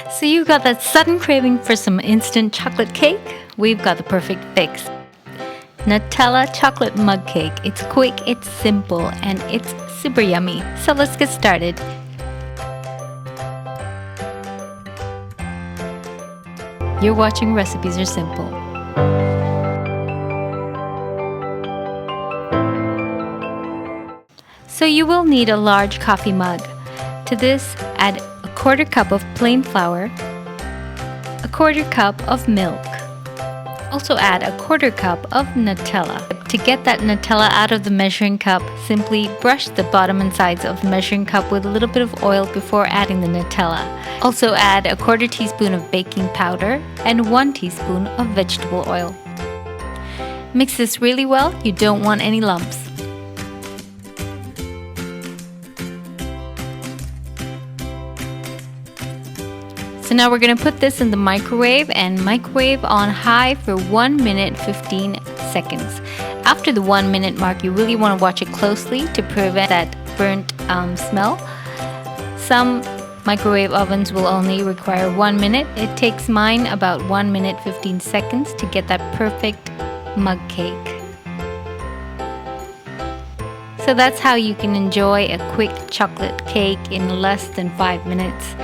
So you've got that sudden craving for some instant chocolate cake? We've got the perfect fix. Nutella chocolate mug cake. It's quick, it's simple, and it's super yummy. So let's get started. You're watching Recipes Are Simple. So you will need a large coffee mug. To this, add a 1/4 cup of plain flour, a 1/4 cup of milk. Also add a 1/4 cup of Nutella. To get that Nutella out of the measuring cup, simply brush the bottom and sides of the measuring cup with a little bit of oil before adding the Nutella. Also add a 1/4 teaspoon of baking powder and 1 teaspoon of vegetable oil. Mix this really well, you don't want any lumps. So now we're going to put this in the microwave and microwave on high for 1 minute 15 seconds. After the 1 minute mark, you really want to watch it closely to prevent that burnt smell. Some microwave ovens will only require 1 minute. It takes mine about 1 minute 15 seconds to get that perfect mug cake. So that's how you can enjoy a quick chocolate cake in less than 5 minutes.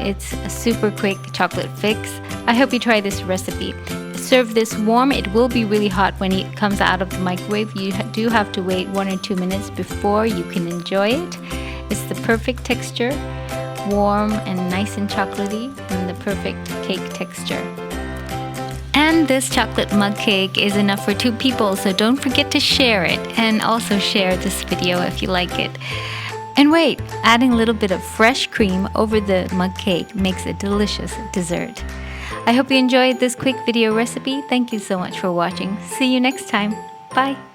It's a super quick chocolate fix. I hope you try this recipe. Serve this warm. It will be really hot when it comes out of the microwave. You do have to wait 1 or 2 minutes before you can enjoy it. It's the perfect texture, warm and nice and chocolatey, and the perfect cake texture. And this chocolate mug cake is enough for 2 people, so don't forget to share it, and also share this video if you like it. And wait, adding a little bit of fresh cream over the mug cake makes a delicious dessert. I hope you enjoyed this quick video recipe. Thank you so much for watching. See you next time. Bye.